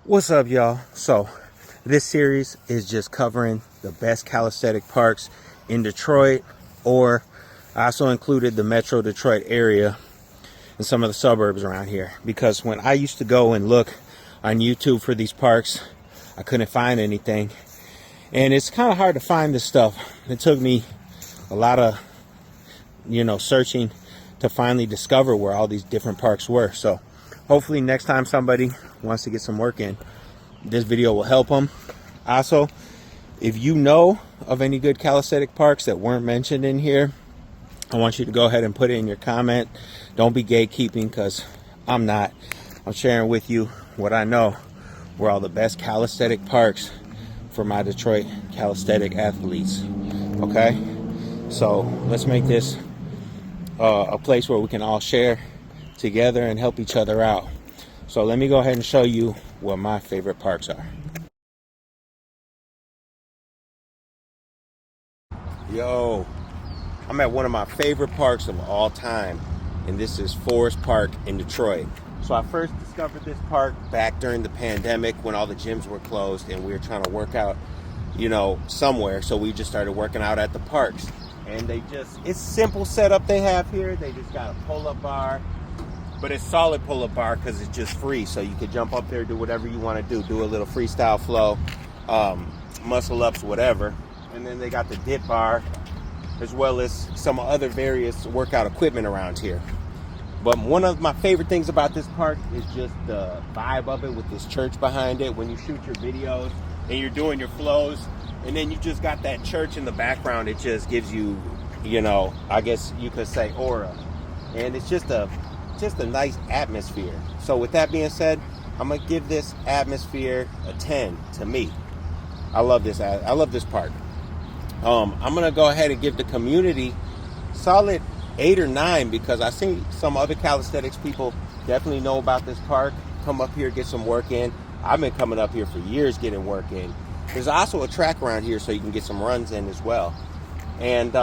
What's up, y'all? So this series is just covering the best calisthenic parks in Detroit, or I also included the Metro Detroit area and some of the suburbs around here, because when I used to go and look on YouTube for these parks, I couldn't find anything, and it's kind of hard to find this stuff. It took me a lot of searching to finally discover where all these different parks were. So hopefully next time somebody wants to get some work in, this video will help them. Also, if you know of any good calisthenic parks that weren't mentioned in here, I want you to go ahead and put it in your comment. Don't be gatekeeping, because I'm not. I'm sharing with you what I know were all the best calisthenic parks for my Detroit calisthenic athletes. Okay, so let's make this a place where we can all share together and help each other out. So let me go ahead and show you what my favorite parks are. Yo, I'm at one of my favorite parks of all time, and this is Forest Park in Detroit. So I first discovered this park back during the pandemic when all the gyms were closed and we were trying to work out, somewhere. So we just started working out at the parks, and it's simple setup they have here. They just got a pull-up bar, but it's solid pull-up bar because it's just free. So you could jump up there, do whatever you want to do a little freestyle flow, muscle ups, whatever. And then they got the dip bar, as well as some other various workout equipment around here. But one of my favorite things about this park is just the vibe of it, with this church behind it. When you shoot your videos and you're doing your flows, and then you just got that church in the background, it just gives you, I guess you could say, aura. And it's just a nice atmosphere. So with that being said, I'm gonna give this atmosphere a 10 to me. I love this park. I'm gonna go ahead and give the community solid 8 or 9, because I see some other calisthenics people definitely know about this park. Come up here, get some work in. I've been coming up here for years getting work in. There's also a track around here so you can get some runs in as well. And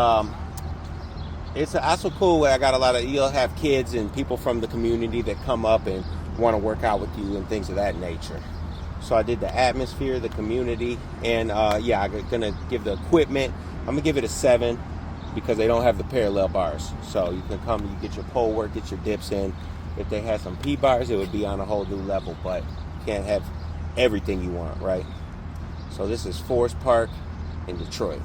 it's also cool where you'll have kids and people from the community that come up and want to work out with you and things of that nature. So I did the atmosphere, the community, and I'm gonna give the equipment, I'm gonna give it a 7, because they don't have the parallel bars. So you can come, you get your pole work, get your dips in. If they had some P bars, it would be on a whole new level, but you can't have everything you want, right? So this is Forest Park in Detroit.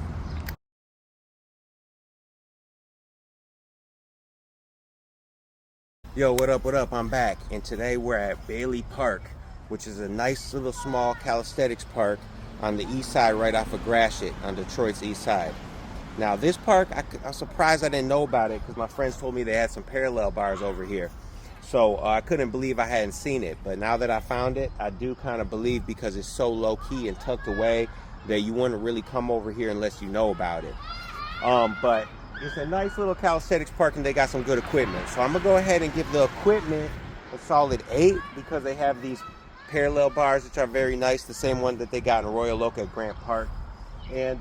Yo, what up? I'm back, and today we're at Bailey Park, which is a nice little small calisthenics park on the east side, right off of Gratiot, on Detroit's east side. Now this park, I'm surprised I didn't know about it, because my friends told me they had some parallel bars over here. So I couldn't believe I hadn't seen it, but now that I found it, I do kind of believe, because it's so low-key and tucked away that you wouldn't really come over here unless you know about it. But it's a nice little calisthenics park, and they got some good equipment. So I'm gonna go ahead and give the equipment a solid 8, because they have these parallel bars, which are very nice, the same one that they got in Royal Oak at Grant Park. And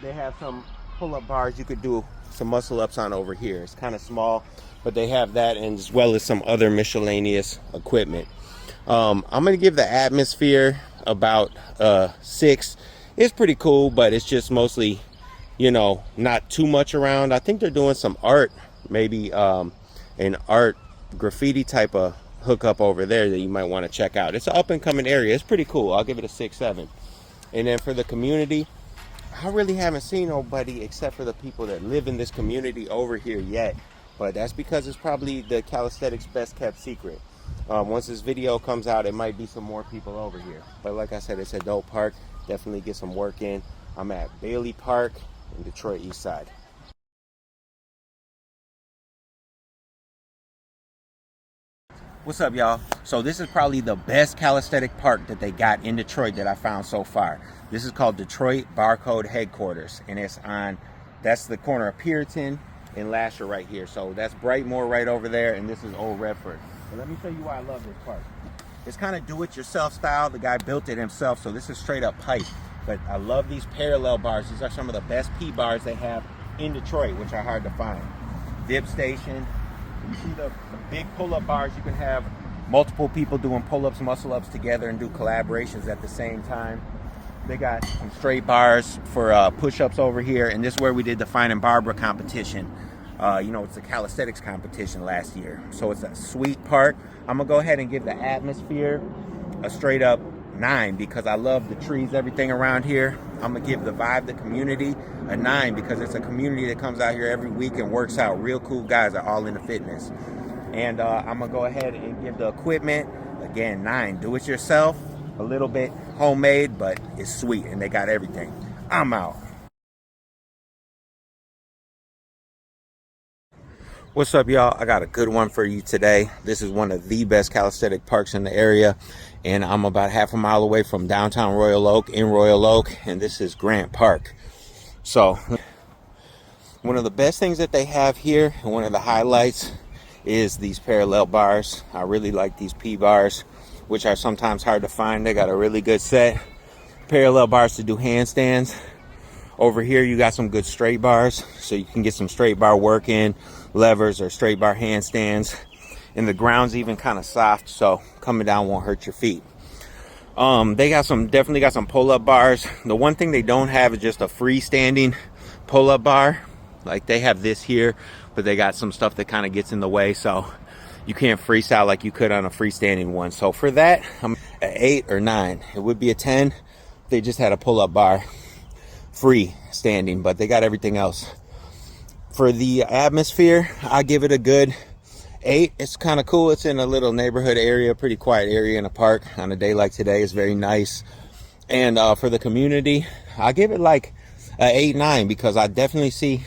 they have some pull-up bars you could do some muscle ups on over here. It's kind of small, but they have that, and as well as some other miscellaneous equipment. I'm gonna give the atmosphere about 6. It's pretty cool, but it's just mostly, not too much around. I think they're doing some art, maybe an art graffiti type of hookup over there that you might want to check out. It's an up and coming area. It's pretty cool. I'll give it a 6-7. And then for the community, I really haven't seen nobody except for the people that live in this community over here yet, but that's because it's probably the calisthenics best kept secret. Once this video comes out, it might be some more people over here, but like I said, it's a dope park. Definitely get some work in. I'm at Bailey Park in Detroit East Side. What's up, y'all? So this is probably the best calisthenic park that they got in Detroit that I found so far. This is called Detroit Barcode Headquarters, and that's the corner of Puritan and Lasher right here. So that's Brightmoor right over there, and this is Old Redford. And let me tell you why I love this park. It's kind of do-it-yourself style. The guy built it himself, so this is straight up pipe. But I love these parallel bars. These are some of the best P bars they have in Detroit, which are hard to find. Dip station. You see the big pull-up bars you can have multiple people doing pull-ups, muscle-ups together and do collaborations at the same time. They got some straight bars for push-ups over here, and this is where we did the Fine and Barbara competition. It's a calisthenics competition last year, so it's a sweet park. I'm gonna go ahead and give the atmosphere a straight up 9 because I love the trees, everything around here. I'm gonna give the vibe, the community, a 9 because it's a community that comes out here every week and works out. Real cool guys are all into fitness. And I'm gonna go ahead and give the equipment, again, 9. Do it yourself, a little bit homemade, but it's sweet and they got everything. I'm out. What's up, y'all? I got a good one for you today. This is one of the best calisthenic parks in the area, and I'm about half a mile away from downtown Royal Oak, in Royal Oak, and this is Grant Park. So one of the best things that they have here, and one of the highlights, is these parallel bars. I really like these P bars, which are sometimes hard to find. They got a really good set. Parallel bars to do handstands. Over here you got some good straight bars, so you can get some straight bar work in, levers or straight bar handstands. And the ground's even kind of soft, so coming down won't hurt your feet. They got definitely got some pull-up bars. The one thing they don't have is just a freestanding pull-up bar. Like they have this here, but they got some stuff that kind of gets in the way, so you can't freestyle like you could on a freestanding one. So for that, I'm at 8 or 9. It would be a 10 if they just had a pull-up bar free standing, but they got everything else. For the atmosphere, I give it a good 8. It's kind of cool. It's in a little neighborhood area, pretty quiet area in a park on a day like today. It's very nice. And for the community, I give it like a 8, 9 because I definitely see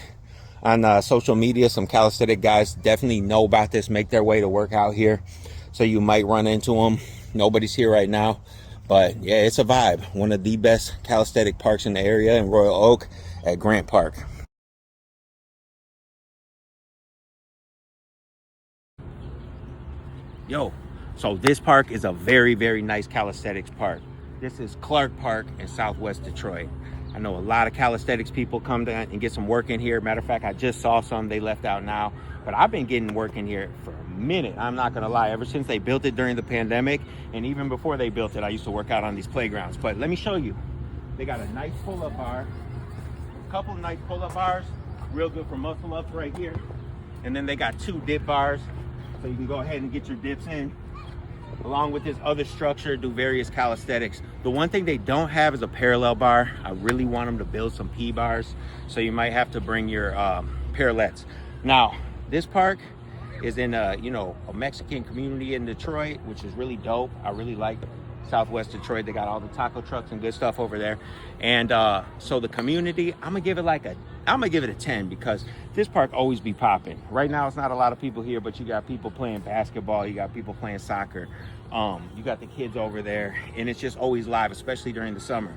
on social media some calisthenic guys definitely know about this, make their way to work out here, so you might run into them. Nobody's here right now, but yeah, it's a vibe. One of the best calisthenic parks in the area in Royal Oak at Grant Park. Yo, so this park is a very, very nice calisthenics park. This is Clark Park in Southwest Detroit. I know a lot of calisthenics people come down and get some work in here. Matter of fact, I just saw some, they left out now. But I've been getting work in here for a minute. I'm not gonna lie, ever since they built it during the pandemic, and even before they built it, I used to work out on these playgrounds. But let me show you. They got a nice pull-up bar, a couple of nice pull-up bars, real good for muscle ups right here. And then they got 2 dip bars, so you can go ahead and get your dips in. Along with this other structure, do various calisthenics. The one thing they don't have is a parallel bar. I really want them to build some P bars, so you might have to bring your parallettes. Now, this park is in a Mexican community in Detroit, which is really dope. I really like Southwest Detroit. They got all the taco trucks and good stuff over there. And so the community, I'm gonna give it a 10 because this park always be popping. Right now it's not a lot of people here, but you got people playing basketball, you got people playing soccer, you got the kids over there, and it's just always live, especially during the summer.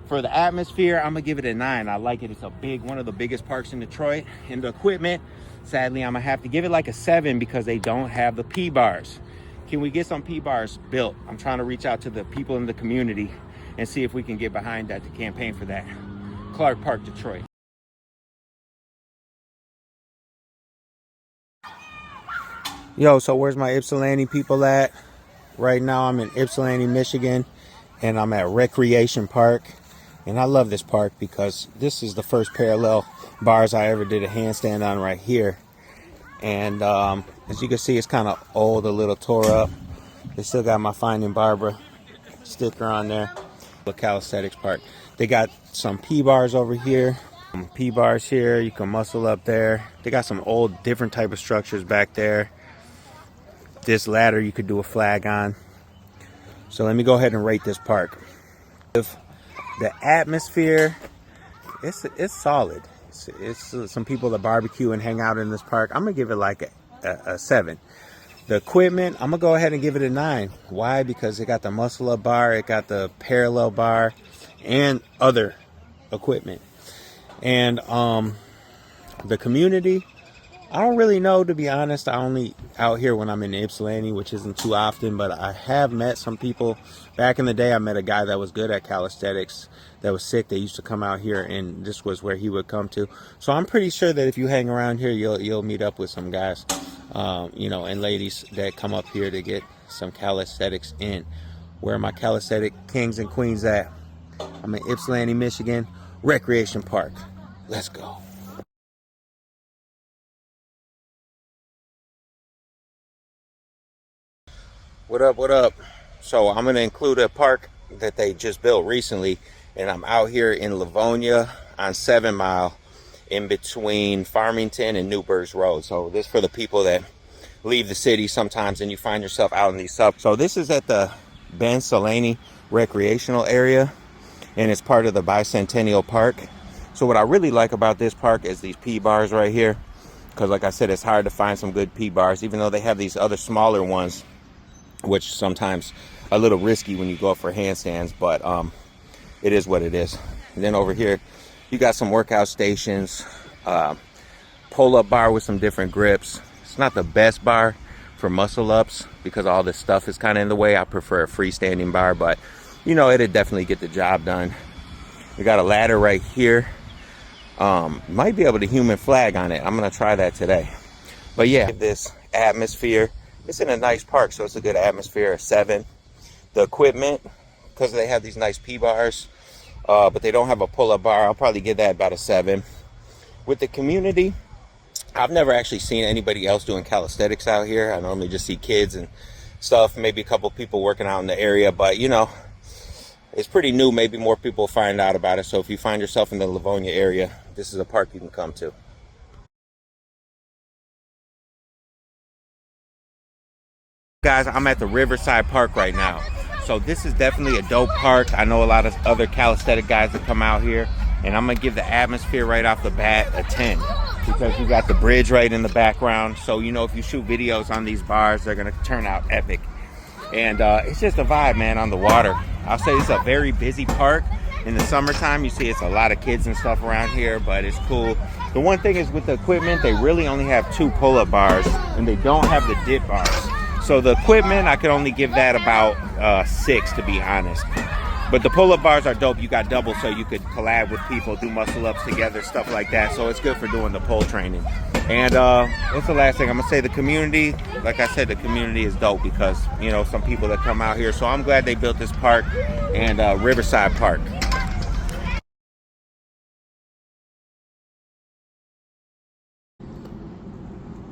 For the atmosphere, I'm gonna give it a 9. I like it. It's one of the biggest parks in Detroit. And the equipment, sadly, I'm gonna have to give it like a 7 because they don't have the P bars. Can we get some P bars built? I'm trying to reach out to the people in the community and see if we can get behind that, to campaign for that. Clark Park, Detroit. Yo, so where's my Ypsilanti people at? Right now I'm in Ypsilanti, Michigan, and I'm at Recreation Park. And I love this park because this is the first parallel bars I ever did a handstand on right here. And as you can see, it's kind of old, a little tore up. They still got my Fine and Barbara sticker on there. The calisthenics park. They got some P bars over here. P bars here. You can muscle up there. They got some old, different type of structures back there. This ladder you could do a flag on. So let me go ahead and rate this park. If the atmosphere, it's solid. It's some people that barbecue and hang out in this park. I'm gonna give it like a 7. The equipment, I'm gonna go ahead and give it a 9. Why? Because it got the muscle up bar, it got the parallel bar, and other equipment. And the community, I don't really know, to be honest. I only out here when I'm in Ypsilanti, which isn't too often, but I have met some people. Back in the day, I met a guy that was good at calisthenics, that was sick. They used to come out here, and this was where he would come to. So I'm pretty sure that if you hang around here, you'll meet up with some guys, and ladies that come up here to get some calisthenics in. Where are my calisthenic kings and queens at? I'm in Ypsilanti, Michigan, Recreation Park. Let's go. What up, what up? So I'm gonna include a park that they just built recently, and I'm out here in Livonia on 7 Mile in between Farmington and Newburgh's Road. So this is for the people that leave the city sometimes and you find yourself out in these suburbs. So this is at the Ben Solani recreational area, and it's part of the Bicentennial Park. So what I really like about this park is these P bars right here, because like I said, it's hard to find some good P bars, even though they have these other smaller ones, which sometimes a little risky when you go for handstands, but it is what it is. And then over here you got some workout stations, pull-up bar with some different grips. It's not the best bar for muscle ups because all this stuff is kind of in the way. I prefer a freestanding bar, but you know, it'd definitely get the job done. We got a ladder right here. Might be able to human flag on it. I'm gonna try that today. But yeah, this atmosphere, it's in a nice park, so it's a good atmosphere, a 7. The equipment, because they have these nice P bars, but they don't have a pull-up bar, I'll probably give that about a 7. With the community, I've never actually seen anybody else doing calisthenics out here. I normally just see kids and stuff, maybe a couple people working out in the area, but you know, it's pretty new. Maybe more people find out about it. So if you find yourself in the Livonia area, this is a park you can come to. Guys, I'm at the Riverside Park right now. So this is definitely a dope park. I know a lot of other calisthenic guys that come out here, and I'm gonna give the atmosphere right off the bat a 10, because you got the bridge right in the background. So you know, if you shoot videos on these bars, they're gonna turn out epic. And it's just a vibe, man, on the water. I'll say it's a very busy park. In the summertime, you see it's a lot of kids and stuff around here, but it's cool. The one thing is with the equipment, they really only have 2 pull-up bars, and they don't have the dip bars. So the equipment, I could only give that about 6, to be honest. But the pull-up bars are dope. You got double, so you could collab with people, do muscle-ups together, stuff like that. So it's good for doing the pole training. And what's the last thing? I'm going to say the community. Like I said, the community is dope because, you know, some people that come out here. So I'm glad they built this park and Riverside Park.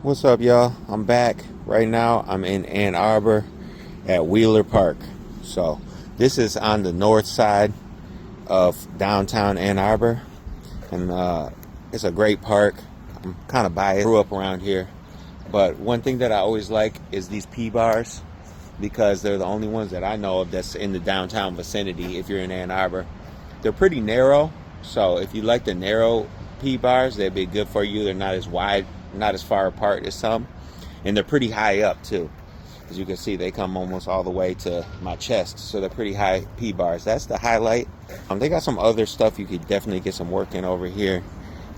What's up, y'all? I'm back. Right now, I'm in Ann Arbor at Wheeler Park. So this is on the north side of downtown Ann Arbor, and it's a great park. I'm kind of biased, grew up around here, but one thing that I always like is these P bars, because they're the only ones that I know of that's in the downtown vicinity. If you're in Ann Arbor, they're pretty narrow, so if you like the narrow P bars, they'd be good for you. They're not as wide, not as far apart as some, and they're pretty high up too. As you can see, they come almost all the way to my chest, so they're pretty high P bars. That's the highlight. They got some other stuff you could definitely get some work in over here.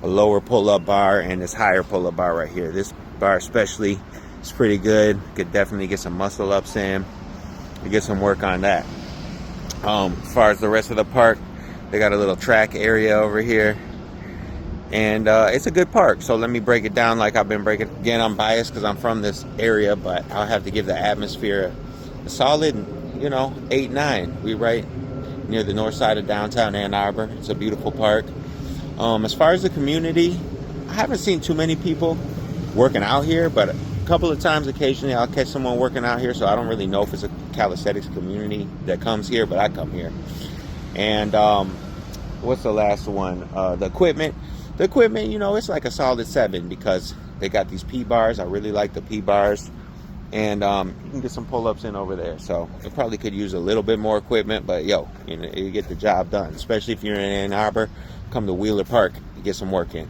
A lower pull-up bar and this higher pull-up bar right here. This bar especially is pretty good. Could definitely get some muscle ups in and get some work on that. As far as the rest of the park, they got a little track area over here, and it's a good park. So let me break it down like I've been breaking. Again, I'm biased because I'm from this area, but I'll have to give the atmosphere a solid, you know, 8, 9. We right near the north side of downtown Ann Arbor. It's a beautiful park. As far as the community, I haven't seen too many people working out here, but a couple of times occasionally I'll catch someone working out here, so I don't really know if it's a calisthenics community that comes here, but I come here. And what's the last one? The equipment, you know, it's like a solid 7 because they got these P bars. I really like the P bars, and you can get some pull-ups in over there. So it probably could use a little bit more equipment, but yo, you know, you get the job done. Especially if you're in Ann Arbor, come to Wheeler Park and get some work in.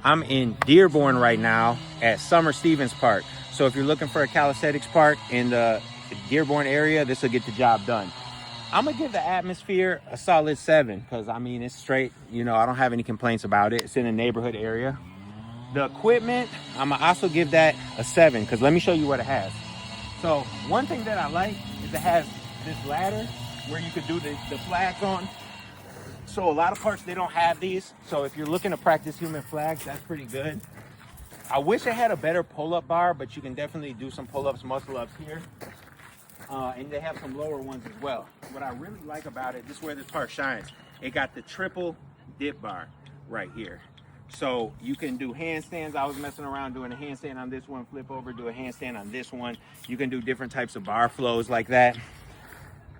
I'm in Dearborn right now at Summer Stevens Park. So if you're looking for a calisthenics park in the Dearborn area, this will get the job done. I'm gonna give the atmosphere a solid 7 because I mean, it's straight, you know, I don't have any complaints about it. It's in a neighborhood area. The equipment, I'm gonna also give that a 7 because let me show you what it has. So one thing that I like is it has this ladder where you could do the flags on. So a lot of parks, they don't have these. So if you're looking to practice human flags, that's pretty good. I wish I had a better pull-up bar, but you can definitely do some pull-ups, muscle-ups here. And they have some lower ones as well. What I really like about it, this is where this park shines. It got the triple dip bar right here. So you can do handstands. I was messing around doing a handstand on this one, flip over, do a handstand on this one. You can do different types of bar flows like that.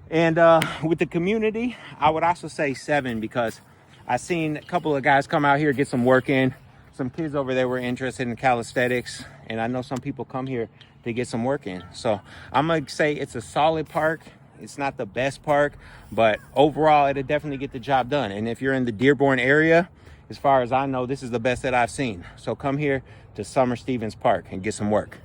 And with the community, I would also say 7, because I seen a couple of guys come out here, get some work in. Some kids over there were interested in calisthenics, and I know some people come here to get some work in. So I'm gonna say it's a solid park. It's not the best park, but overall it'll definitely get the job done. And if you're in the Dearborn area, as far as I know, this is the best that I've seen. So come here to Summer Stevens Park and get some work.